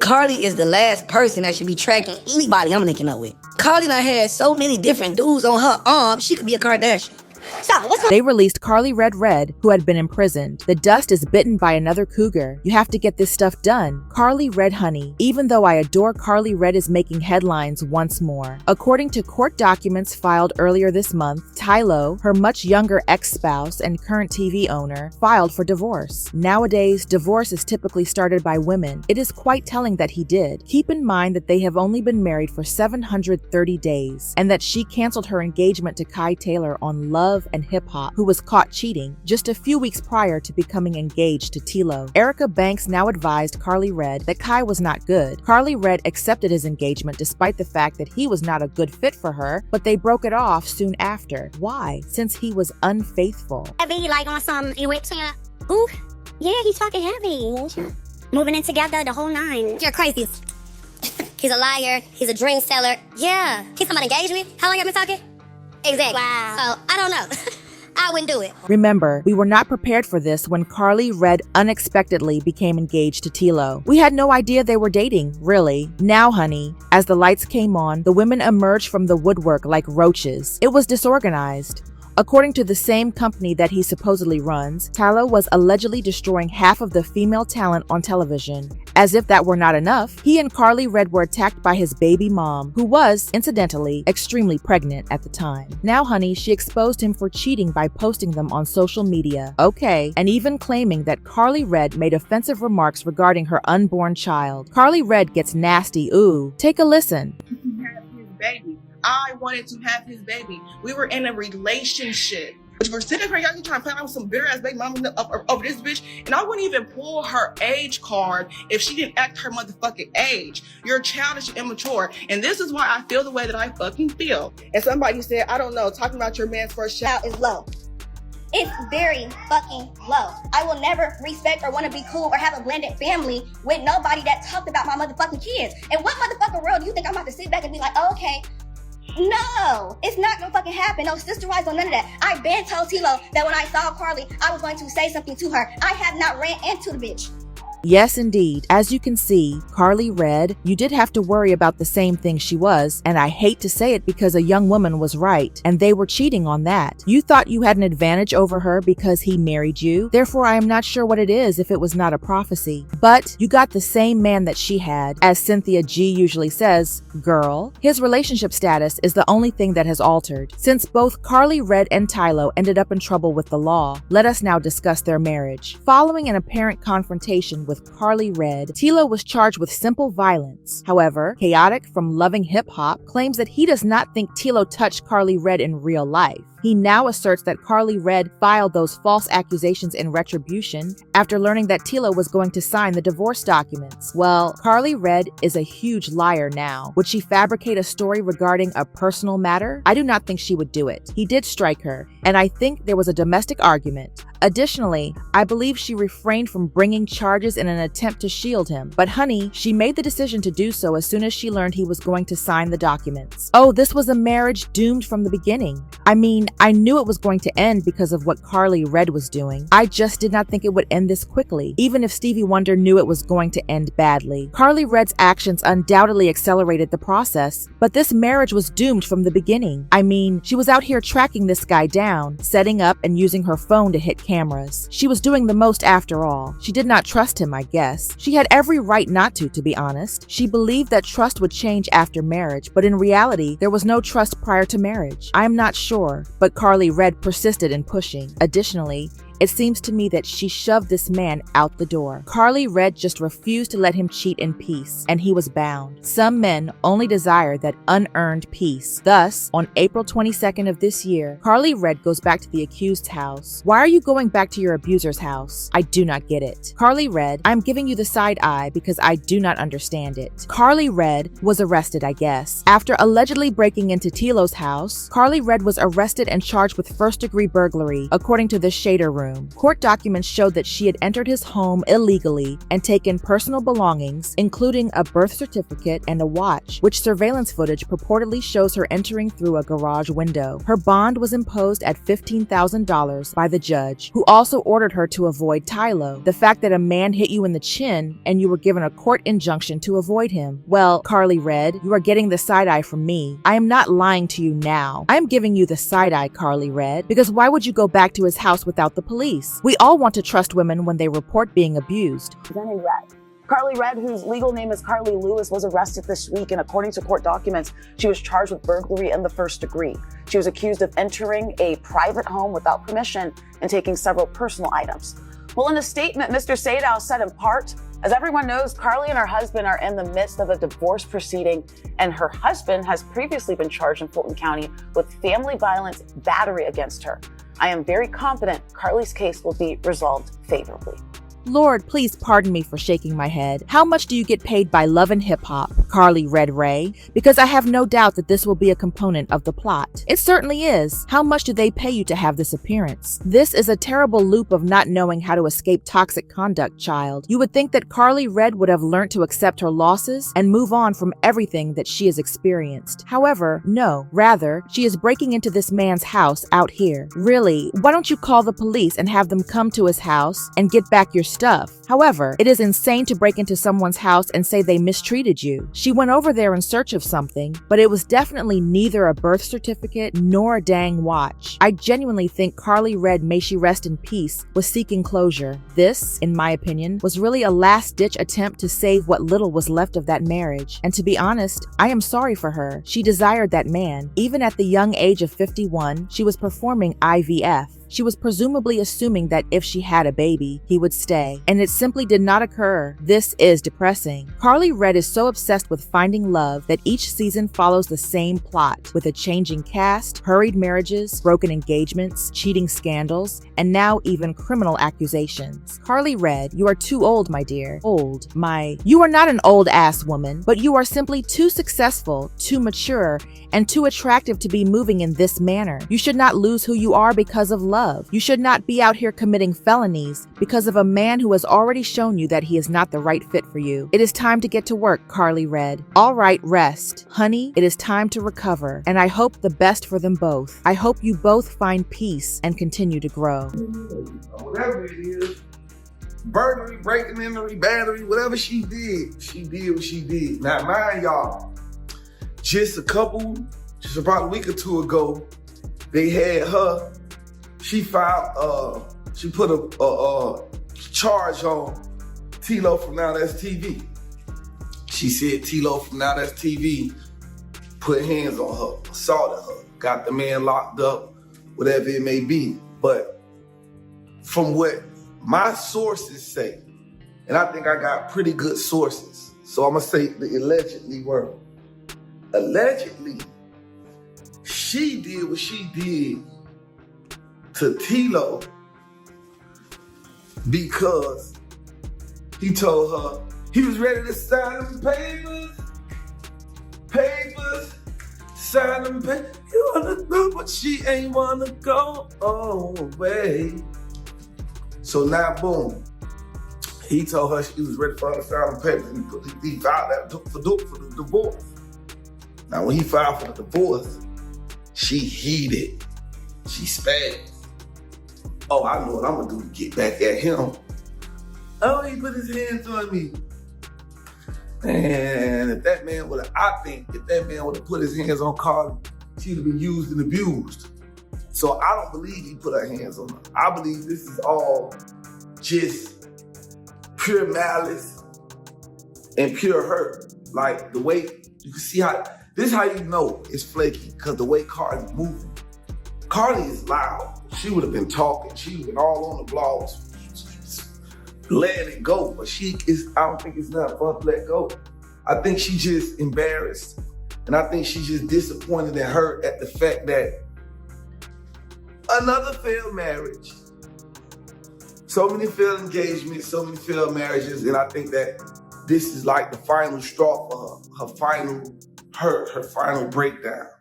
Karlie is the last person that should be tracking anybody I'm linking up with. Karlie done had so many different dudes on her arm, she could be a Kardashian. Stop, what's up? They released Karlie Red, who had been imprisoned. The dust is bitten by another cougar. You have to get this stuff done. Karlie Red honey. Even though I adore Karlie Red is making headlines once more. According to court documents filed earlier this month, Tylo, her much younger ex-spouse and current TV owner, filed for divorce. Nowadays, divorce is typically started by women. It is quite telling that he did. Keep in mind that they have only been married for 730 days, and that she canceled her engagement to Kai Taylor on Love and Hip Hop, who was caught cheating just a few weeks prior to becoming engaged to Tylo. Erica Banks now advised Karlie Red that Kai was not good. Karlie Red accepted his engagement despite the fact that he was not a good fit for her, but they broke it off soon after. Why? Since he was unfaithful. Heavy, like on some, you went to ooh, yeah, he's fucking heavy. Moving in together, the whole nine. You're crazy. He's a liar. He's a dream seller. Yeah. He's somebody engaged with? How long have you been talking? Exactly. Wow. So, I don't know. I wouldn't do it. Remember, we were not prepared for this when Karlie Red unexpectedly became engaged to Tylo. We had no idea they were dating, really. Now, honey, as the lights came on, the women emerged from the woodwork like roaches. It was disorganized. According to the same company that he supposedly runs, Tylo was allegedly destroying half of the female talent on television. As if that were not enough, he and Karlie Red were attacked by his baby mom, who was, incidentally, extremely pregnant at the time. Now, honey, she exposed him for cheating by posting them on social media. Okay, and even claiming that Karlie Red made offensive remarks regarding her unborn child. Karlie Red gets nasty, ooh. Take a listen. Have his baby. I wanted to have his baby. We were in a relationship. We're sitting here, y'all trying to play out with some bitter ass baby mama over this bitch, and I wouldn't even pull her age card if she didn't act her motherfucking age. You're childish and immature, and this is why I feel the way that I fucking feel. And somebody said, I don't know, talking about your man's first child is low. It's very fucking low. I will never respect or want to be cool or have a blended family with nobody that talked about my motherfucking kids. And what motherfucking world do you think I'm about to sit back and be like, oh, okay? No, it's not gonna fucking happen. No sister wives, no none of that. I been told Tylo that when I saw Karlie, I was going to say something to her. I have not ran into the bitch. Yes, indeed. As you can see, Karlie Red, you did have to worry about the same thing she was, and I hate to say it because a young woman was right, and they were cheating on that. You thought you had an advantage over her because he married you, therefore I am not sure what it is if it was not a prophecy. But you got the same man that she had. As Cynthia G usually says, girl. His relationship status is the only thing that has altered. Since both Karlie Red and Tylo ended up in trouble with the law, let us now discuss their marriage. Following an apparent confrontation with Karlie Red, Tylo was charged with simple violence. However, Chaotic from Loving Hip Hop claims that he does not think Tylo touched Karlie Red in real life. He now asserts that Karlie Red filed those false accusations in retribution after learning that Tylo was going to sign the divorce documents. Well, Karlie Red is a huge liar now. Would she fabricate a story regarding a personal matter? I do not think she would do it. He did strike her, and I think there was a domestic argument. Additionally, I believe she refrained from bringing charges in an attempt to shield him. But honey, she made the decision to do so as soon as she learned he was going to sign the documents. Oh, this was a marriage doomed from the beginning. I mean, I knew it was going to end because of what Karlie Red was doing. I just did not think it would end this quickly, even if Stevie Wonder knew it was going to end badly. Karlie Red's actions undoubtedly accelerated the process, but this marriage was doomed from the beginning. I mean, she was out here tracking this guy down, setting up and using her phone to hit cameras. She was doing the most after all. She did not trust him, I guess. She had every right not to be honest. She believed that trust would change after marriage, but in reality, there was no trust prior to marriage. I am not sure, but Karlie Red persisted in pushing. Additionally, it seems to me that she shoved this man out the door. Karlie Red just refused to let him cheat in peace, and he was bound. Some men only desire that unearned peace. Thus, on April 22nd of this year, Karlie Red goes back to the accused's house. Why are you going back to your abuser's house? I do not get it. Karlie Red, I'm giving you the side eye because I do not understand it. Karlie Red was arrested, I guess. After allegedly breaking into Tylo's house, Karlie Red was arrested and charged with first-degree burglary, according to the Shader Room. room. Court documents showed that she had entered his home illegally and taken personal belongings, including a birth certificate and a watch, which surveillance footage purportedly shows her entering through a garage window. Her bond was imposed at $15,000 by the judge, who also ordered her to avoid Tylo. The fact that a man hit you in the chin and you were given a court injunction to avoid him. Well, Karlie Red, you are getting the side-eye from me. I am not lying to you now. I am giving you the side-eye, Karlie Red, because why would you go back to his house without the police? We all want to trust women when they report being abused. Red. Karlie Red, whose legal name is Karlie Lewis, was arrested this week, and according to court documents, she was charged with burglary in the first degree. She was accused of entering a private home without permission and taking several personal items. Well, in a statement, Mr. Sadow said in part, as everyone knows, Karlie and her husband are in the midst of a divorce proceeding, and her husband has previously been charged in Fulton County with family violence battery against her. I am very confident Karlie's case will be resolved favorably. Lord, please pardon me for shaking my head. How much do you get paid by Love and Hip Hop, Karlie Red Ray? Because I have no doubt that this will be a component of the plot. It certainly is. How much do they pay you to have this appearance? This is a terrible loop of not knowing how to escape toxic conduct, child. You would think that Karlie Red would have learned to accept her losses and move on from everything that she has experienced. However, no. Rather, she is breaking into this man's house out here. Really, why don't you call the police and have them come to his house and get back your stuff? However, it is insane to break into someone's house and say they mistreated you. She went over there in search of something, but it was definitely neither a birth certificate nor a dang watch. I genuinely think Karlie Red, may she rest in peace, was seeking closure. This, in my opinion, was really a last-ditch attempt to save what little was left of that marriage. And to be honest, I am sorry for her. She desired that man. Even at the young age of 51, she was performing IVF. She was presumably assuming that if she had a baby, he would stay, and it simply did not occur. This is depressing. Karlie Red is so obsessed with finding love that each season follows the same plot, with a changing cast, hurried marriages, broken engagements, cheating scandals, and now even criminal accusations. Karlie Red, you are too old, my dear. You are not an old-ass woman, but you are simply too successful, too mature, and too attractive to be moving in this manner. You should not lose who you are because of love. You should not be out here committing felonies because of a man who has already shown you that he is not the right fit for you. It is time to get to work, Karlie Red. All right, rest. Honey, it is time to recover, and I hope the best for them both. I hope you both find peace and continue to grow. Whatever it is, burglary, breaking into battery, whatever she did what she did. Now, mind y'all, just about a week or two ago, they had her. She filed, she put a charge on Tilo from Now That's TV. She said Tilo from Now That's TV put hands on her, assaulted her, got the man locked up, whatever it may be. But from what my sources say, and I think I got pretty good sources, so I'm gonna say the allegedly word. Allegedly, she did what she did to Tilo because he told her he was ready to sign them papers, sign them papers. You wanna go, but she ain't wanna go away. So now, boom, he told her she was ready for her to sign the papers, and he filed that for the divorce. Now, when he filed for the divorce, she heated, she spazzed. Oh, I know what I'm gonna do to get back at him. Oh, he put his hands on me. And if that man would have put his hands on Karlie, she'd have been used and abused. So I don't believe he put her hands on her. I believe this is all just pure malice and pure hurt. Like the way, you can see this is how you know it's flaky, because the way Karlie's moving. Karlie is loud. She would have been talking. She would have been all on the blogs, letting it go. But I don't think it's not fun to let go. I think she's just embarrassed. And I think she's just disappointed and hurt at the fact that another failed marriage, so many failed engagements, so many failed marriages. And I think that this is like the final straw for her final hurt, her final breakdown.